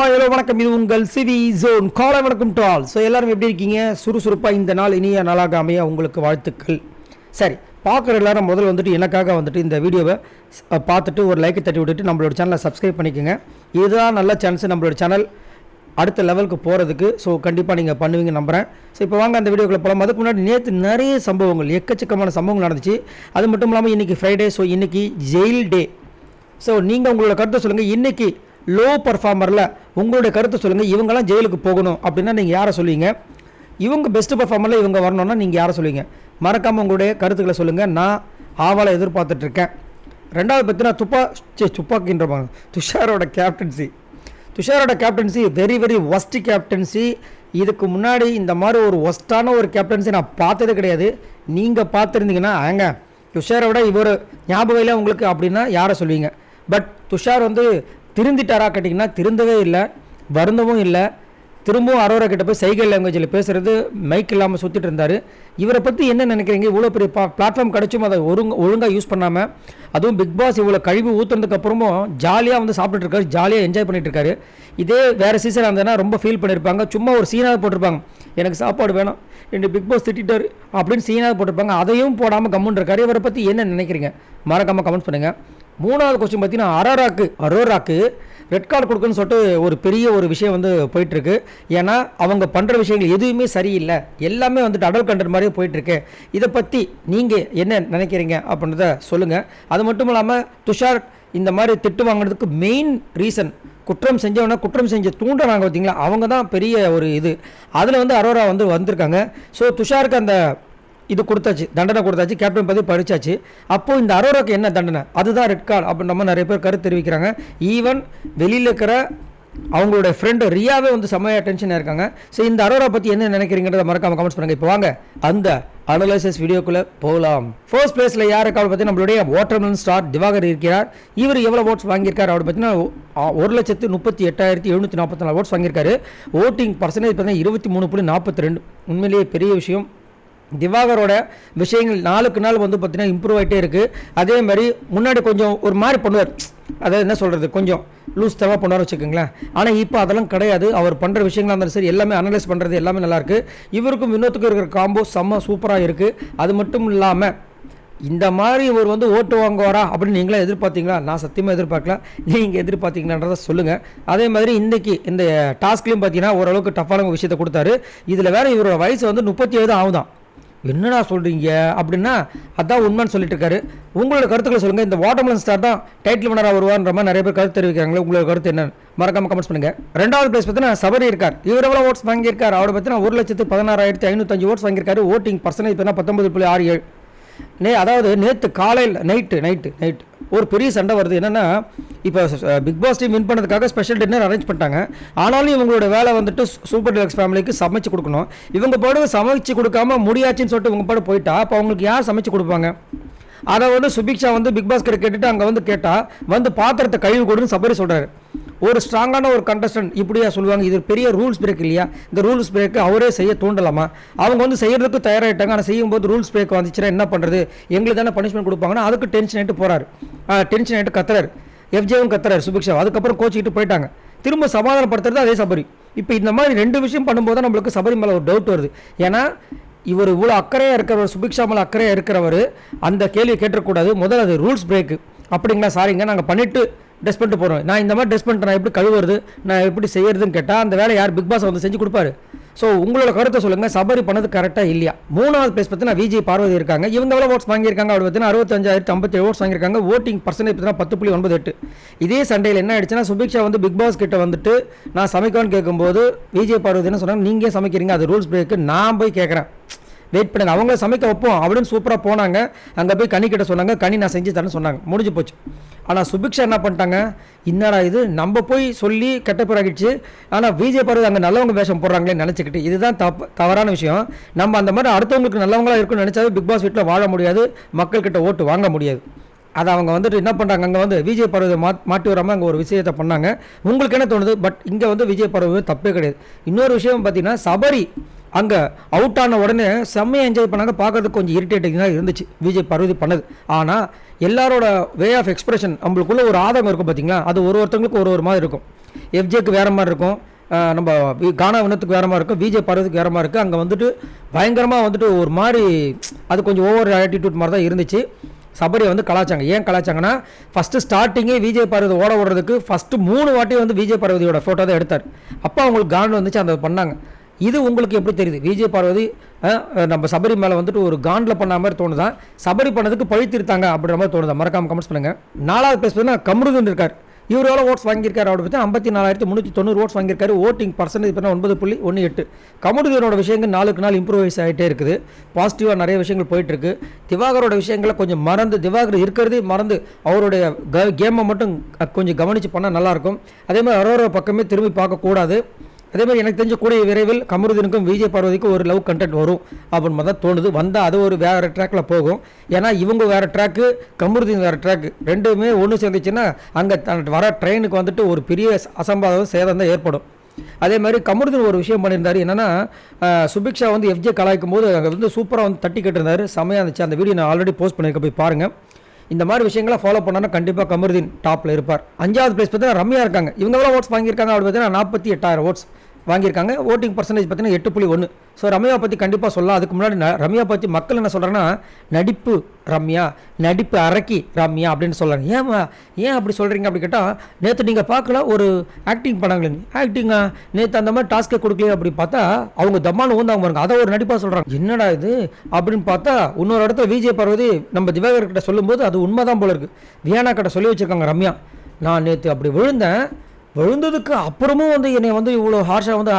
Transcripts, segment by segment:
Hello வணக்கம். இது உங்கள் சிவி ஜோன். காலை வணக்கம் டு ஆல். ஸோ எல்லோரும் எப்படி இருக்கீங்க? சுறுசுறுப்பாக இந்த நாள் இனிய நாளாக அமைய உங்களுக்கு வாழ்த்துக்கள். சரி, பார்க்குற எல்லாரும் முதல்ல வந்துட்டு எனக்காக வந்துட்டு இந்த வீடியோவை பார்த்துட்டு ஒரு லைக்கை தட்டி விட்டுட்டு நம்மளோட சேனலை சப்ஸ்கிரைப் பண்ணிக்கோங்க. இதுதான் நல்ல சான்ஸ் நம்மளோட சேனல் அடுத்த லெவலுக்கு போகிறதுக்கு. ஸோ கண்டிப்பாக நீங்கள் பண்ணுவீங்க நம்புகிறேன். ஸோ இப்போ வாங்க அந்த வீடியோக்குள்ளே போகலாம். அதுக்கு முன்னாடி நேற்று நிறைய சம்பவங்கள், எக்கச்சக்கமான சம்பவங்கள் நடந்துச்சு. அது மட்டும் இல்லாமல் இன்றைக்கி ஃப்ரைடே. ஸோ இன்றைக்கி ஜெயில் டே. ஸோ நீங்கள் உங்களோட கருத்தை சொல்லுங்கள். இன்றைக்கி லோ பர்ஃபார்மரில் உங்களுடைய கருத்தை சொல்லுங்கள். இவங்கெல்லாம் ஜெயிலுக்கு போகணும் அப்படின்னா நீங்கள் யாரை சொல்லுவீங்க? இவங்க பெஸ்ட்டு பர்ஃபார்மரில் இவங்க வரணும்னா நீங்கள் யாரை சொல்லுவீங்க? மறக்காமல் உங்களுடைய கருத்துக்களை சொல்லுங்கள். நான் ஆவலை எதிர்பார்த்துட்ருக்கேன். ரெண்டாவது பார்த்தீங்கன்னா துப்பாக்கின்றப்பாங்க துஷாரோட captaincy very very worst captaincy. இதுக்கு முன்னாடி இந்த மாதிரி ஒரு ஒஸ்ட்டான ஒரு கேப்டன்சி நான் பார்த்ததே கிடையாது. நீங்கள் பார்த்துருந்தீங்கன்னா துஷாரை விட இவர் ஞாபகம் இல்லை உங்களுக்கு அப்படின்னா யாரை சொல்லுவீங்க? பட் துஷார் வந்து திருந்திட்டாரா கேட்டிங்கன்னா திருந்தவே இல்லை, வருந்தவும் இல்லை. திரும்பவும் அரோரா கிட்ட போய் சைகை லாங்குவேஜில் பேசுகிறது, மைக் இல்லாமல் சுற்றிட்டு இருந்தார். இவரை பற்றி என்ன நினைக்கிறீங்க? இவ்வளோ பெரிய பிளாட்ஃபார்ம் கிடச்சும் அதை ஒழுங்காக யூஸ் பண்ணாமல், அதுவும் பிக் பாஸ் இவ்வளோ கழிவு ஊற்றுனதுக்கப்புறமும் ஜாலியாக வந்து சாப்பிட்டுட்டு இருக்காரு, ஜாலியாக என்ஜாய் பண்ணிட்டு இருக்காரு. இதே வேறு சீசனாக இருந்ததுன்னா ரொம்ப ஃபீல் பண்ணியிருப்பாங்க. சும்மா ஒரு சீனாக போட்டிருப்பாங்க, எனக்கு சாப்பாடு வேணும், ரெண்டு பிக் பாஸ் திட்டாரு அப்படின்னு சீனாக போட்டிருப்பாங்க. அதையும் போடாமல் கம்முன்னு இருக்காரு. இவரை பற்றி என்ன நினைக்கிறீங்க? மறக்காமல் கமெண்ட் பண்ணுங்கள். மூணாவது கொஸ்டின் பார்த்தீங்கன்னா அரோராக்கு ரெட் கார்டு கொடுக்குன்னு சொல்லிட்டு ஒரு பெரிய ஒரு விஷயம் வந்து போயிட்டுருக்கு. ஏன்னா அவங்க பண்ணுற விஷயங்கள் எதுவுமே சரியில்லை, எல்லாமே வந்துட்டு அடல் கண்டர் மாதிரியே போயிட்டுருக்கு. இதை பற்றி நீங்கள் என்ன நினைக்கிறீங்க அப்படின்றத சொல்லுங்கள். அது மட்டும் இல்லாமல் துஷார் இந்த மாதிரி திட்டு வாங்கினதுக்கு மெயின் ரீசன், குற்றம் செஞ்ச தூண்டுறாங்க பார்த்தீங்களா, அவங்க தான் பெரிய ஒரு இது. அதில் வந்து அரோரா வந்து வந்திருக்காங்க. ஸோ துஷாருக்கு அந்த இது கொடுத்தாச்சு, தண்டனை கொடுத்தாச்சு, கேப்டன் பற்றி பறிச்சாச்சு. அப்போது இந்த அரோராக்கு என்ன தண்டனை? அதுதான் ரெட் கார்டு அப்படின்ற மாதிரி நிறைய பேர் கருத்து தெரிவிக்கிறாங்க. ஈவன் வெளியில் இருக்கிற அவங்களோட ஃப்ரெண்டு ரியாவே வந்து செம்மையாக டென்ஷனாக இருக்காங்க. ஸோ இந்த அரோரா பற்றி என்ன நினைக்கிறீங்கிறத மறக்காமல் கமெண்ட்ஸ் பண்ணுங்கள். இப்போ வாங்க அந்த அனலைசிஸ் வீடியோக்குள்ளே போகலாம். ஃபர்ஸ்ட் பிளேஸில் யாருக்காவது பற்றி நம்மளுடைய வாட்டர்மெலன் ஸ்டார் திவாகர் இருக்கிறார். இவர் எவ்வளோ ஓட்ஸ் வாங்கியிருக்காரு அப்படி பார்த்தீங்கன்னா 1,38,744 ஓட்ஸ் வாங்கியிருக்காரு. ஓட்டிங் பர்சன்டேஜ் பார்த்தீங்கன்னா 23.42. உண்மையிலேயே பெரிய விஷயம். திவாகரோட விஷயங்கள் நாளுக்கு நாள் வந்து பார்த்தீங்கன்னா இம்ப்ரூவ் ஆகிட்டே இருக்குது. அதே மாதிரி முன்னாடி கொஞ்சம் ஒரு மாதிரி பண்ணுவார், அதாவது என்ன சொல்கிறது, கொஞ்சம் லூஸ் தவாக பண்ணுவார் வச்சுக்கோங்களேன். ஆனால் இப்போ அதெல்லாம் கிடையாது. அவர் பண்ணுற விஷயங்களாக இருந்தாலும் சரி, எல்லாமே அனலைஸ் பண்ணுறது எல்லாமே நல்லாயிருக்கு. இவருக்கும் வினோத்துக்கும் இருக்கிற காம்போ செம்ம சூப்பராக இருக்குது. அது மட்டும் இல்லாமல் இந்த மாதிரி இவர் வந்து ஓட்டு வாங்குவாரா அப்படின்னு நீங்களே எதிர்பார்த்தீங்களா? நான் சத்தியமாக எதிர்பார்க்கல. நீங்கள் எதிர்பார்த்தீங்கன்றதை சொல்லுங்கள். அதே மாதிரி இன்றைக்கி இந்த டாஸ்க்லையும் பார்த்தீங்கன்னா ஓரளவுக்கு டஃப்பான விஷயத்தை கொடுத்தாரு. இதில் வேறு இவரோட வயசு வந்து 37 ஆகுதான். என்னடா சொல்கிறீங்க அப்படின்னா அதான் உண்மைன்னு சொல்லிட்டு இருக்காரு. உங்களோட கருத்துக்களை சொல்லுங்கள். இந்த வாட்டர்மெலன் ஸ்டார் தான் டைட்டில் வினராக வருவான்ற மாதிரி நிறைய பேர் கருத்து தெரிவிக்கிறாங்களே, உங்களோட கருத்து என்னன்னு மறக்காமல் கமெண்ட்ஸ் பண்ணுங்கள். ரெண்டாவது பிளேஸ் பார்த்தீங்கன்னா சபரி இருக்கார். இவர் எவ்வளோ ஓட்ஸ் வாங்கியிருக்கார்? அவரை பார்த்தீங்கன்னா 1,16,505 ஓட்ஸ் வாங்கியிருக்காரு. ஓட்டிங் பர்சன்டேஜ் பார்த்தீங்கன்னா 19.67. அதாவது நேற்று காலையில் நைட்டு ஒரு பெரிய சண்டை வருது. என்னென்னா, இப்போ பிக் பாஸ் டீம் வின் பண்ணதுக்காக ஸ்பெஷல் டின்னர் அரேஞ்ச் பண்ணிட்டாங்க. ஆனாலும் இவங்களோட வேலை வந்துட்டு சூப்பர் டீலக்ஸ் ஃபேமிலிக்கு சமைச்சு கொடுக்கணும். இவங்க பாடு சமைச்சு கொடுக்காம முடியாச்சுன்னு சொல்லிட்டு இவங்க பாடு போயிட்டா அப்போ அவங்களுக்கு யார் சமைச்சு கொடுப்பாங்க? அதை வந்து சுபிக்ஷா வந்து பிக் பாஸ் கிட்ட கேட்டுட்டு அங்கே வந்து கேட்டால் வந்து பாத்திரத்தை கழுவி கொடுன்னு சபரி சொல்கிறாரு. ஒரு ஸ்ட்ராங்கான ஒரு கண்டஸ்டன்ட் இப்படியா சொல்லுவாங்க? இது பெரிய ரூல்ஸ் பிரேக் இல்லையா? இந்த ரூல்ஸ் பிரேக்கு அவரே செய்ய தூண்டலாமா? அவங்க வந்து செய்யறதுக்கு தயாராகிட்டாங்க. ஆனால் செய்யும்போது ரூல்ஸ் பிரேக் வந்துச்சுன்னா என்ன பண்ணுறது? எங்களுக்கு தானே பனிஷ்மெண்ட் கொடுப்பாங்கன்னா அதுக்கு டென்ஷன் ஆகிட்டு போகிறாரு. டென்ஷன் ஆகிட்டு கத்துறாரு. எஃப்ஜேவும் கத்துறாரு சுபிக்ஷா. அதுக்கப்புறம் கோச்சிக்கிட்டு போயிட்டாங்க. திரும்ப சமாதானப்படுத்துறது அதே சபரி. இப்போ இந்த மாதிரி ரெண்டு விஷயம் பண்ணும்போது தான் நம்மளுக்கு சபரி மேலே ஒரு டவுட் வருது. ஏன்னா இவர் இவ்வளோ அக்கறையாக இருக்கிறவர், சுபிக்ஷா மேலே அக்கறையாக இருக்கிறவர் அந்த கேள்வியை கேட்டக்கூடாது. முதல்ல அது ரூல்ஸ் பிரேக்கு. அப்படிங்களா, சாரிங்க, நாங்கள் பண்ணிவிட்டு ட்ரெஸ் பண்ணிட்டு போகிறோம். நான் இந்த மாதிரி ட்ரெஸ் பண்ணிட்டு நான் எப்படி கழுவுறது, நான் எப்படி செய்யறதுன்னு கேட்டால் அந்த வேலை யார்? பிக் பாஸ் வந்து செஞ்சு கொடுப்பாரு. ஸோ உங்களோட கருத்தை சொல்லுங்கள். சபரி பண்ணது கரெக்டாக இல்லையா? மூணாவது பிளேஸ் பார்த்தீங்கன்னா விஜய் பார்வதி இருக்காங்க. இவங்க எவ்வளோ ஓட்ஸ் வாங்கியிருக்காங்க அப்படி பார்த்தீங்கன்னா 65,057 ஓட்ஸ் வாங்கியிருக்காங்க. ஓட்டிங் பர்சன்டேஜ் பார்த்தீங்கன்னா 10.98. இதே சண்டையில் என்ன ஆயிடுச்சுன்னா, சுபிக்ஷா வந்து பிக் பாஸ் கிட்ட வந்துட்டு நான் சமைக்கணும்னு கேட்கும்போது விஜய் பார்வதி என்ன சொன்னாங்க, நீங்கள் சமைக்கிறீங்க, அது ரூல்ஸ் பிரேக்கு, நான் போய் கேட்குறேன், வெயிட் பண்ணுங்க, அவங்க சமைக்க வைப்போம் அப்படின்னு சூப்பராக போனாங்க. அங்கே போய் கனி கிட்ட சொன்னாங்க, கனி நான் செஞ்சு தரேன்னு சொன்னாங்க, முடிஞ்சு போச்சு. ஆனால் சுபிக்ஷா என்ன பண்ணிட்டாங்க, என்னடா இது நம்ம போய் சொல்லி கெட்ட பேர் ஆகிடுச்சு, ஆனால் விஜய் பார்வதி அங்கே நல்லவங்க வேஷம் போடுறாங்களே நினச்சிக்கிட்டு, இதுதான் தவறான விஷயம். நம்ம அந்த மாதிரி அடுத்தவங்களுக்கு நல்லவங்களாக இருக்குன்னு நினச்சாவே பிக் பாஸ் வீட்டில் வாழ முடியாது, மக்கள்கிட்ட ஓட்டு வாங்க முடியாது. அதை அவங்க வந்துட்டு என்ன பண்ணுறாங்க, அங்கே வந்து விஜய் பார்வதி மாட்டி வராமல் அங்கே ஒரு விஷயத்தை பண்ணாங்க. உங்களுக்கு என்ன தோணுது? பட் இங்கே வந்து விஜய் பார்வதி தப்பே கிடையாது. இன்னொரு விஷயம் பார்த்தீங்கன்னா, சபரி அங்கே அவுட் ஆன உடனே செம்மையாக என்ஜாய் பண்ணாங்க. பார்க்குறதுக்கு கொஞ்சம் இரிட்டேட்டிங்காக இருந்துச்சு விஜய் பார்வதி பண்ணது. ஆனால் எல்லாரோட வே ஆஃப் எக்ஸ்பிரஷன் நம்மளுக்குள்ள ஒரு ஆதங்கம் இருக்கும் பார்த்தீங்களா, அது ஒருத்தவங்களுக்கு ஒரு மாதிரி இருக்கும். எஃப்ஜேக்கு வேறு மாதிரி இருக்கும், நம்ம கானா வினத்துக்கு வேறு மாதிரி இருக்கும், விஜய் பார்வதிக்கு வேறு மாதிரி இருக்குது. அங்கே வந்துட்டு பயங்கரமாக வந்துட்டு ஒரு மாதிரி அது கொஞ்சம் ஓவர் ஆட்டிடியூட் மாதிரி தான் இருந்துச்சு. சபரியை வந்து கலாச்சாங்க. ஏன் கலாச்சாங்கன்னா ஃபஸ்ட்டு ஸ்டார்டிங்கே விஜய் பார்வதி ஓட விடுறதுக்கு ஃபஸ்ட்டு 3 வாட்டி வந்து விஜய் பார்வதியோட ஃபோட்டோ தான் எடுத்தார். அப்போ அவங்களுக்கு காண்டு வந்துச்சு, அந்த பண்ணாங்க. இது உங்களுக்கு எப்படி தெரியுது? விஜய் பார்வதி நம்ம சபரி மேலே வந்துட்டு ஒரு காண்டில் பண்ண மாதிரி தோணுதான், சபரி பண்ணதுக்கு பழித்திருத்தாங்க அப்படின்ற மாதிரி தோணுதா? மறக்காமல் கமெண்ட்ஸ் பண்ணுங்கள். 4வது பிளேஸ் பார்த்தீங்கன்னா கமருதீன் இருக்கார். இவர் எவ்வளோ ஓட்ஸ் வாங்கியிருக்காரு அப்படி பார்த்தா 54,390 ஓட்ஸ் வாங்கியிருக்காரு. ஓட்டிங் பர்சன்டேஜ் பார்த்தீங்கன்னா 9.18. கமருதீனோட விஷயங்கள் நாளுக்கு நாள் இம்ப்ரூவைஸ் ஆகிட்டே இருக்குது. பாசிட்டிவாக நிறைய விஷயங்கள் போயிட்டுருக்கு. திவாகரோட விஷயங்களை கொஞ்சம் மறந்து, திவாகர் இருக்கிறதே மறந்து அவருடைய கேமை மட்டும் கொஞ்சம் கவனித்து பண்ணால் நல்லாயிருக்கும். அதே மாதிரி அரோரா பக்கமே திரும்பி பார்க்கக்கூடாது. அதே மாதிரி எனக்கு தெரிஞ்ச கூடிய விரைவில் கமருதீனுக்கும் விஜய் பார்வதிக்கும் ஒரு லவ் கண்டென்ட் வரும் அப்படின்னு தான் தோணுது. வந்தால் அது ஒரு வேறு ட்ராக்கில் போகும். ஏன்னா இவங்க வேறு ட்ராக்கு, கமருதீன் வேறு ட்ராக்கு, ரெண்டுமே ஒன்று சேர்ந்துச்சுன்னா அங்கே வர ட்ரெயினுக்கு வந்துட்டு ஒரு பெரிய அசம்பாதம் சேதம் தான் ஏற்படும். அதே மாதிரி கமருதீன் ஒரு விஷயம் பண்ணியிருந்தார். என்னென்னா சுபிக்ஷா வந்து எஃப்ஜே கலாய்க்கும் போது அங்கே வந்து சூப்பராக வந்து தட்டி கட்டிருந்தார். செமையாக இருந்துச்சு. அந்த வீடியோ நான் ஆல்ரெடி போஸ்ட் பண்ணியிருக்கேன், போய் பாருங்கள். இந்த மாதிரி விஷயங்களை ஃபாலோ பண்ணால் கண்டிப்பாக கமருதீன் டாப்பில் இருப்பார். 5வது பிளேஸ் பார்த்தீங்கன்னா ரம்யா இருக்காங்க. இவங்க எவ்வளோ ஓட்ஸ் வாங்கியிருக்காங்க அப்படி பார்த்தீங்கன்னா 48,000 ஓட்ஸ் வாங்கியிருக்காங்க. ஓட்டிங் பர்சன்டேஜ் பார்த்தீங்கன்னா 8.1. ஸோ ரம்யா பற்றி கண்டிப்பாக சொல்லலாம். அதுக்கு முன்னாடி ரம்யா பற்றி மக்கள் என்ன சொல்கிறாங்கன்னா நடிப்பு ரம்யா, நடிப்பு அரக்கி ரம்யா அப்படின்னு சொல்கிறாங்க. ஏன் அப்படி சொல்கிறீங்க அப்படி கேட்டால், நேற்று நீங்கள் பார்க்கல ஒரு ஆக்டிங் பண்ணாங்களே, ஆக்டிங்கா நேற்று அந்த மாதிரி டாஸ்க்கே கொடுக்கலையே அப்படி பார்த்தா அவங்க தம்மானு வந்து அவங்க அதை ஒரு நடிப்பாக சொல்கிறாங்க. என்னடா இது அப்படின்னு பார்த்தா இன்னொரு இடத்துல விஜய் பார்வதி நம்ம திவாகர் கிட்ட சொல்லும்போது அது உண்மைதான் போல இருக்குது. வியானா கிட்ட சொல்லி வச்சுருக்காங்க ரம்யா, நான் நேற்று அப்படி விழுந்ததுக்கு அப்புறமும் வந்து என்னை வந்து இவ்வளோ ஹார்ஷாக வந்து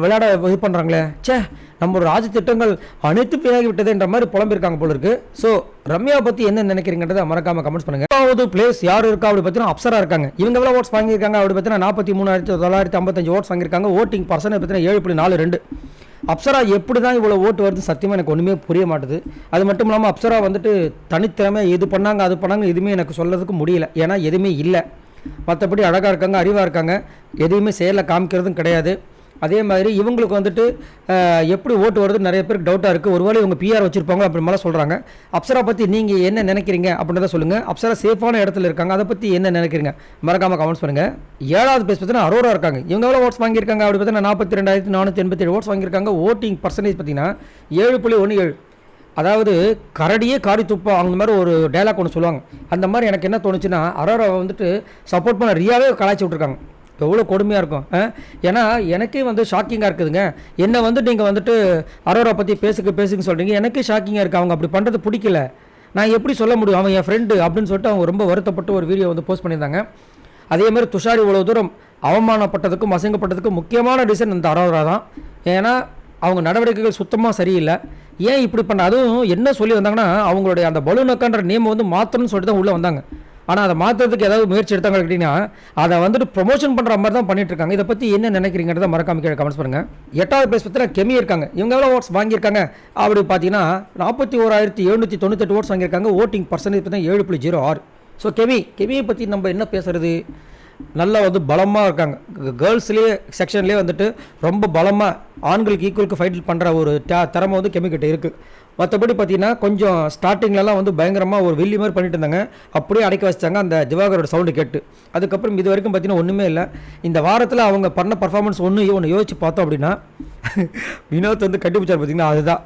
விளையாட இது பண்ணுறாங்களே, சே நம்மளோட ராஜதிட்டங்கள் அனைத்து பேராகி விட்டதுன்ற மாதிரி புலம்பிருக்காங்க போல இருக்குது. ஸோ ரம்யா பற்றி என்ன நினைக்கிறீங்கன்றதை மறக்காமல் கமெண்ட்ஸ் பண்ணுங்கள். 8வது பிளேஸ் யார் இருக்கா அப்படி பார்த்தீங்கன்னா அப்சரா இருக்காங்க. இவங்க எவ்வளோ ஓட்ஸ் வாங்கியிருக்காங்க அப்படி பார்த்தீங்கன்னா 43,955 ஓட்ஸ் வாங்கியிருக்காங்க. ஓட்டிங் பர்சன்டேஜ் பார்த்தீங்கன்னா 7.42. அப்சரா எப்படி தான் இவ்வளோ ஓட்டு வருது சத்தியமாக எனக்கு ஒன்றுமே புரிய மாட்டுது. அது மட்டும் இல்லாமல் அப்சரா வந்துட்டு தனித்திறமை இது பண்ணாங்க அது பண்ணாங்க எதுவுமே எனக்கு சொல்லறதுக்கு முடியல. ஏன்னா எதுவுமே இல்லை. மற்றபடி அழகாக இருக்காங்க, அறிவாக இருக்காங்க, எதையுமே செயலில் காமிக்கிறதும் கிடையாது. அதே மாதிரி இவங்களுக்கு வந்துட்டு எப்படி ஓட்டு வருது நிறைய பேருக்கு டவுட்டாக இருக்குது. ஒருவேளை இவங்க பிஆர் வச்சுருப்பாங்க அப்படி மாதிரி சொல்கிறாங்க. அப்சரா பற்றி நீங்கள் என்ன நினைக்கிறீங்க அப்படின்றத சொல்லுங்கள். அப்சரா சேஃபான இடத்துல இருக்காங்க, அதை பற்றி என்ன நினைக்கிறீங்க மறக்காமல் கமெண்ட்ஸ் பண்ணுங்கள். 7வது பிளேஸ் பார்த்தீங்கன்னா அரோரா இருக்காங்க. இவங்க எவ்வளோ ஓட்ஸ் வாங்கியிருக்காங்க அப்படி பார்த்தீங்கன்னா 42,487 ஓட்ஸ் வாங்கியிருக்காங்க. ஓட்டிங் பர்சன்டேஜ் பார்த்தீங்கன்னா 7.17. அதாவது கரடியே காரி துப்பா அந்த மாதிரி ஒரு டைலாக் ஒன்று சொல்லுவாங்க. அந்த மாதிரி எனக்கு என்ன தோணுச்சுன்னா அரோராவை வந்துட்டு சப்போர்ட் பண்ண ரியாவே கலாய்ச்சி விட்ருக்காங்க. எவ்வளோ கொடுமையாக இருக்கும். ஏன்னா எனக்கே வந்து ஷாக்கிங்காக இருக்குதுங்க. என்னை வந்து நீங்கள் வந்துட்டு அரோரா பற்றி பேசுங்க சொல்கிறீங்க, எனக்கே ஷாக்கிங்காக இருக்குது. அவங்க அப்படி பண்ணுறது பிடிக்கல, நான் எப்படி சொல்ல முடியும், அவன் என் ஃப்ரெண்டு அப்படின்னு சொல்லிட்டு அவங்க ரொம்ப வருத்தப்பட்டு ஒரு வீடியோ வந்து போஸ்ட் பண்ணியிருந்தாங்க. அதே மாதிரி துஷார் இவ்வளோ தூரம் அவமானப்பட்டதுக்கும் அசிங்கப்பட்டதுக்கும் முக்கியமான ரீசன் இந்த அரோரா தான். ஏன்னா அவங்க நடவடிக்கைகள் சுத்தமாக சரியில்லை. ஏன் இப்படி பண்ண, அதுவும் என்ன சொல்லி வந்தாங்கன்னா அவங்களுடைய அந்த பலூனக்கான்ற நேம் வந்து மாற்றணும்னு சொல்லிட்டு தான் உள்ளே வந்தாங்க. ஆனால் அதை மாற்றுறதுக்கு ஏதாவது முயற்சி எடுத்தாங்க கேட்டிங்கன்னா அதை வந்துட்டு ப்ரொமோஷன் பண்ணுற மாதிரி தான் பண்ணிட்டு இருக்காங்க. இதை பற்றி என்ன நினைக்கிறீங்கிறத மறக்காம கீழே கமெண்ட்ஸ் பண்ணுங்கள். 8வது பிளேஸ் பார்த்தீங்கன்னா கெமி இருக்காங்க. இவங்க எவ்வளோ ஓட்ஸ் வாங்கியிருக்காங்க அப்படி பார்த்தீங்கன்னா 41,798 ஓட்ஸ் வாங்கியிருக்காங்க. ஓட்டிங் பர்சன்டேஜ் பார்த்தீங்கன்னா 7.06. ஸோ கெமியை பற்றி நம்ம என்ன பேசுகிறது, நல்லா வந்து பலமாக இருக்காங்க. கேர்ள்ஸ்லேயே செக்ஷன்லேயே வந்துட்டு ரொம்ப பலமாக ஆண்களுக்கு ஈக்குவலுக்கு ஃபைட் பண்ணுற ஒரு திறமை வந்து கெமிக்கிட்ட இருக்குது. மற்றபடி பார்த்தீங்கன்னா கொஞ்சம் ஸ்டார்டிங்லலாம் வந்து பயங்கரமாக ஒரு வில்லி மாதிரி பண்ணிட்டு இருந்தாங்க. அப்படியே அடைக்க வச்சிட்டாங்க அந்த திவாகரோட சவுண்டு கேட்டு. அதுக்கப்புறம் இது வரைக்கும் பார்த்தீங்கன்னா ஒன்றுமே இல்லை. இந்த வாரத்தில் அவங்க பண்ண பர்ஃபார்மன்ஸ் ஒன்று யோசிச்சு பார்த்தோம் அப்படின்னா வினோத் வந்து கண்டுபிடிச்சார் பார்த்தீங்கன்னா அதுதான்,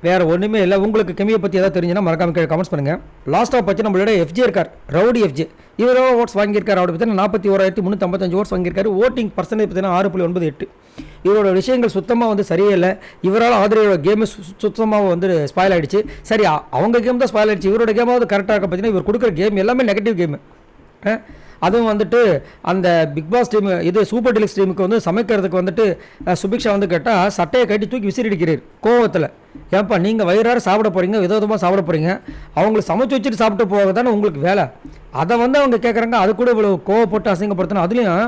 வேறு ஒன்றுமே இல்லை. உங்களுக்கு கெமியை பற்றி ஏதாவது தெரிஞ்சுன்னா மறக்காம கமெண்ட்ஸ் பண்ணுங்கள். லாஸ்ட்டாக பற்றி நம்மளோட எஃப்ஜே இருக்கார், ரவுடி எஃப்ஜே. இவரோ ஓட்ஸ் வாங்கியிருக்காரு அப்படி பார்த்தீங்கன்னா 41,355 ஓட்ஸ் வாங்கியிருக்காரு. ஓட்டிங் பர்சன்டேஜ் பார்த்தீங்கன்னா 6.98. இவரோட விஷயங்கள் சுத்தமாக வந்து சரியே இல்லை. இவரால் ஆதரவோட கேமு சுத்தமாக வந்து ஸ்பாயில் ஆகிடுச்சு. சரி அவங்க கேம் தான் ஸ்பாயில் ஆகிடுச்சு, இவரோட கேமாவது கரெக்டாக இருக்க பார்த்தீங்கன்னா இவர் கொடுக்குற கேம் எல்லாமே நெகட்டிவ் கேமு. அதுவும் வந்துட்டு அந்த பிக் பாஸ் டீம் இது சூப்பர் டீலக்ஸ் டீமுக்கு வந்து சமைக்கிறதுக்கு வந்துட்டு சுபிக்ஷா வந்து கேட்டால் சட்டையை கட்டி தூக்கி விசிறிடிக்கிறார் கோவத்தில். ஏன்ப்பா நீங்கள் வயிறார சாப்பிட போகிறீங்க, விதவிதமாக சாப்பிட போகிறீங்க, அவங்களை சமைச்சு வச்சுட்டு சாப்பிட்டு போக தானே உங்களுக்கு வேலை. அதை வந்து அவங்க கேட்குறாங்க. அது கூட இவ்வளோ கோவப்பட்டு அசிங்கப்படுத்தணும். அதுலேயும்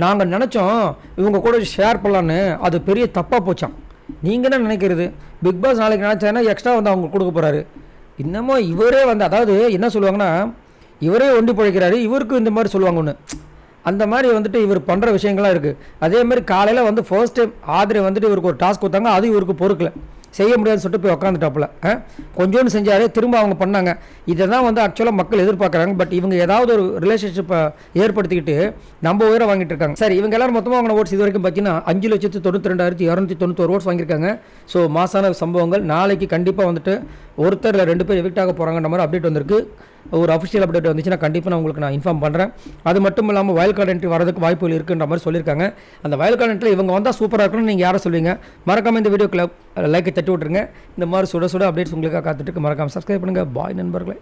நாங்கள் நினச்சோம் இவங்க கூட ஷேர் பண்ணலான்னு, அது பெரிய தப்பாக போச்சான். நீங்கள் என்ன நினைக்கிறது, பிக் பாஸ் நாளைக்கு நினச்சாங்கன்னா எக்ஸ்ட்ரா வந்து அவங்க கொடுக்க போகிறாரு. இன்னமும் இவரே வந்து அதாவது என்ன சொல்லுவாங்கன்னா இவரே ஒண்டி பிழைக்கிறாரு, இவருக்கு இந்த மாதிரி சொல்லுவாங்க ஒன்று. அந்த மாதிரி வந்துட்டு இவர் பண்ணுற விஷயங்கள்லாம் இருக்குது. அதே மாதிரி காலையில் வந்து ஃபர்ஸ்ட் டைம் ஆதிரை வந்துட்டு இவருக்கு ஒரு டாஸ்க் கொடுத்தாங்க, அது இவருக்கு பொறுக்கல. செய்ய முடியாதுன்னு சொல்லிட்டு போய் உட்காந்துட்டாப்புல. கொஞ்சோன்னு செஞ்சார், திரும்ப அவங்க பண்ணாங்க. இதை தான் வந்து ஆக்சுவலாக மக்கள் எதிர்பார்க்குறாங்க. பட் இவங்க ஏதாவது ஒரு ரிலேஷன்ஷிப்பை ஏற்படுத்திக்கிட்டு நம்ம உயிரை வாங்கிட்டு இருக்காங்க. சரி, இவங்க எல்லாரும் மொத்தமாக வாங்கின ஓட்ஸ் இது வரைக்கும் பார்த்தீங்கன்னா 5,92,291 ஓட்ஸ் வாங்கியிருக்காங்க. ஸோ மாசான சம்பவங்கள். நாளைக்கு கண்டிப்பாக வந்துட்டு ஒருத்தர் இல்லை 2 பேர் எவிக்ட் ஆக போகிறாங்கன்ற மாதிரி அப்டேட் வந்திருக்கு. ஒரு அஃபிஷியல் அப்டேட் வந்துச்சுன்னா கண்டிப்பாக நான் உங்களுக்கு இன்ஃபார்ம் பண்ணுறேன். அது மட்டும் இல்லாமல் வயல் கார்டு என்ட்ரி வரதுக்கு வாய்ப்புகள் இருக்குன்ற மாதிரி சொல்லியிருக்காங்க. அந்த வயல் கார்டு என்ட்ரி இவங்க வந்தால் சூப்பராக இருக்குன்னு நீங்கள் யாரை சொல்லுவீங்க? மறக்காமல் இந்த வீடியோக்கு லைக்கை தட்டி விட்ருங்க. இந்த மாதிரி சுட சுட அப்டேட்ஸ் உங்களுக்காக காத்துட்டு மறக்காமல் சப்ஸ்கிரைப் பண்ணுங்கள். பாய் நண்பர்களே.